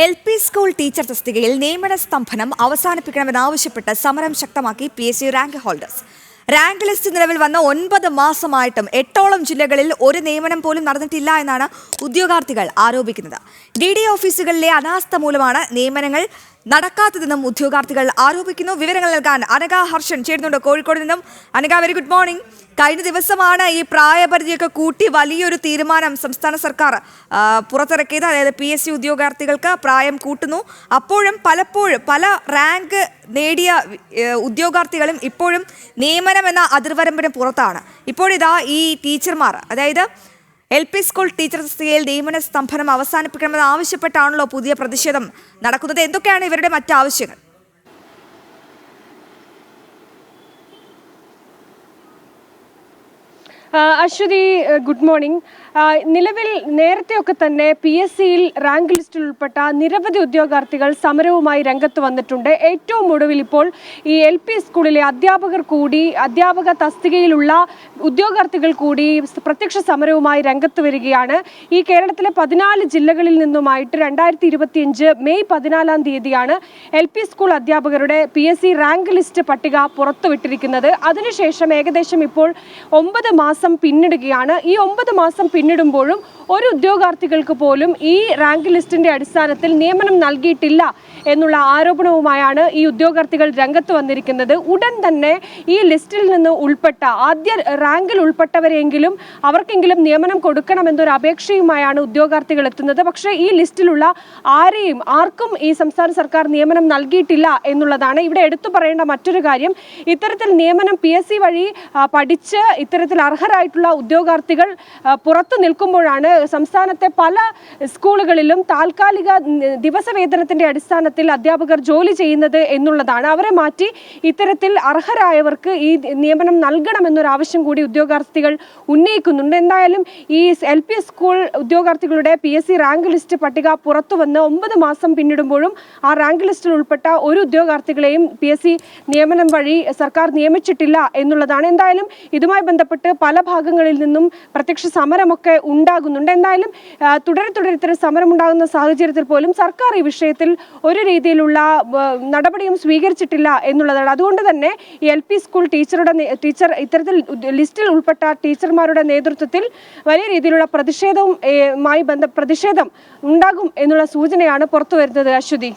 LP. School teacher തസ്തികയിൽ നിയമന സ്തംഭനം അവസാനിപ്പിക്കണമെന്നാവശ്യപ്പെട്ട് സമരം ശക്തമാക്കി PSC rank holders. Rank list നിലവിൽ വന്ന 9 മാസമായിട്ടും 8ഓളം ജില്ലകളിൽ ഒരു നിയമനം പോലും നടന്നിട്ടില്ല എന്നാണ് ഉദ്യോഗാർത്ഥികൾ ആരോപിക്കുന്നത്. DD ഓഫീസുകളിലെ അനാസ്ഥ മൂലമാണ് നിയമനങ്ങൾ നടക്കാത്തതെന്നും ഉദ്യോഗാർത്ഥികൾ ആരോപിക്കുന്നു. വിവരങ്ങൾ നൽകാൻ അനഘ ഹർഷൻ ചേരുന്നുണ്ട് കോഴിക്കോട് നിന്നും. Anagha, very good morning. കഴിഞ്ഞ ദിവസമാണ് ഈ പ്രായപരിധിയൊക്കെ കൂട്ടി വലിയൊരു തീരുമാനം സംസ്ഥാന സർക്കാർ പുറത്തിറക്കിയത്. അതായത് PSC ഉദ്യോഗാർത്ഥികൾക്ക് പ്രായം കൂട്ടുന്നു. അപ്പോഴും പല റാങ്ക് നേടിയ ഉദ്യോഗാർത്ഥികളും ഇപ്പോഴും നിയമനം എന്ന അതിർവരമ്പിന് പുറത്താണ്. ഇപ്പോഴിതാ ഈ ടീച്ചർമാർ, അതായത് LP സ്കൂൾ ടീച്ചർ തസ്തികയിൽ നിയമന സ്തംഭനം അവസാനിപ്പിക്കണമെന്ന് ആവശ്യപ്പെട്ടാണല്ലോ പുതിയ പ്രതിഷേധം നടക്കുന്നത്. എന്തൊക്കെയാണ് ഇവരുടെ മറ്റാവശ്യങ്ങൾ? Aswathy, good morning. നിലവിൽ നേരത്തെയൊക്കെ തന്നെ PSCയിൽ റാങ്ക് ലിസ്റ്റിൽ ഉൾപ്പെട്ട നിരവധി ഉദ്യോഗാർത്ഥികൾ സമരവുമായി രംഗത്ത് വന്നിട്ടുണ്ട്. ഏറ്റവും ഒടുവിൽ ഇപ്പോൾ ഈ LP സ്കൂളിലെ അധ്യാപക തസ്തികയിലുള്ള ഉദ്യോഗാർത്ഥികൾ കൂടി പ്രത്യക്ഷ സമരവുമായി രംഗത്ത് വരികയാണ്. ഈ കേരളത്തിലെ 14 ജില്ലകളിൽ നിന്നുമായിട്ട് 2025 മെയ് 14 തീയതിയാണ് LP സ്കൂൾ അധ്യാപകരുടെ PSC റാങ്ക് ലിസ്റ്റ് പട്ടിക പുറത്തുവിട്ടിരിക്കുന്നത്. അതിനുശേഷം ഏകദേശം ഇപ്പോൾ 9 മാസം പിന്നിടുകയാണ്. ഈ 9 മാസം പിന്നിടുമ്പോഴും ഒരു ഉദ്യോഗാർത്ഥികൾക്ക് പോലും ഈ റാങ്ക് ലിസ്റ്റിന്റെ അടിസ്ഥാനത്തിൽ നിയമനം നൽകിയിട്ടില്ല എന്നുള്ള ആരോപണവുമായാണ് ഈ ഉദ്യോഗാർത്ഥികൾ രംഗത്ത് വന്നിരിക്കുന്നത്. ഉടൻ തന്നെ ഈ ലിസ്റ്റിൽ നിന്ന് ആദ്യ റാങ്കിൽ ഉൾപ്പെട്ടവരെങ്കിലും അവർക്കെങ്കിലും നിയമനം കൊടുക്കണമെന്നൊരു അപേക്ഷയുമായാണ് ഉദ്യോഗാർത്ഥികൾ എത്തുന്നത്. പക്ഷേ ഈ ലിസ്റ്റിലുള്ള ആർക്കും ഈ സംസ്ഥാന സർക്കാർ നിയമനം നൽകിയിട്ടില്ല എന്നുള്ളതാണ് ഇവിടെ എടുത്തു പറയേണ്ട മറ്റൊരു കാര്യം. ഇത്തരത്തിൽ നിയമനം PSC വഴി പഠിച്ച് ഇത്തരത്തിൽ അർഹരായിട്ടുള്ള ഉദ്യോഗാർത്ഥികൾ പുറത്തു നിൽക്കുമ്പോഴാണ് സംസ്ഥാനത്തെ പല സ്കൂളുകളിലും താൽക്കാലിക ദിവസവേതനത്തിന്റെ അടിസ്ഥാനത്തിൽ അധ്യാപകർ ജോലി ചെയ്യുന്നത് എന്നുള്ളതാണ്. അവരെ മാറ്റി ഇത്തരത്തിൽ അർഹരായവർക്ക് ഈ നിയമനം നൽകണമെന്നൊരു ആവശ്യം കൂടി ഉദ്യോഗാർത്ഥികൾ ഉന്നയിക്കുന്നുണ്ട്. എന്തായാലും ഈ LP സ്കൂൾ ഉദ്യോഗാർത്ഥികളുടെ PSC റാങ്ക് ലിസ്റ്റ് പട്ടിക പുറത്തു വന്ന് 9 മാസം പിന്നിടുമ്പോഴും ആ റാങ്ക് ലിസ്റ്റിൽ ഉൾപ്പെട്ട ഒരു ഉദ്യോഗാർത്ഥികളെയും PSC നിയമനം വഴി സർക്കാർ നിയമിച്ചിട്ടില്ല എന്നുള്ളതാണ്. എന്തായാലും ഇതുമായി ബന്ധപ്പെട്ട് പല ഭാഗങ്ങളിൽ നിന്നും പ്രത്യക്ഷ സമരമൊക്കെ ഉണ്ടാകുന്നുണ്ട്. എന്തായാലും തുടരെ ഇത്തരം സമരമുണ്ടാകുന്ന സാഹചര്യത്തിൽ പോലും സർക്കാർ ഈ വിഷയത്തിൽ ഒരു രീതിയിലുള്ള നടപടിയും സ്വീകരിച്ചിട്ടില്ല എന്നുള്ളതാണ്. അതുകൊണ്ട് തന്നെ ഈ LP സ്കൂൾ ടീച്ചർ ഇത്തരത്തിൽ ലിസ്റ്റിൽ ഉൾപ്പെട്ട ടീച്ചർമാരുടെ നേതൃത്വത്തിൽ വലിയ രീതിയിലുള്ള പ്രതിഷേധം ഉണ്ടാകും എന്നുള്ള സൂചനയാണ് പുറത്തു വരുന്നത്. അശ്വതി.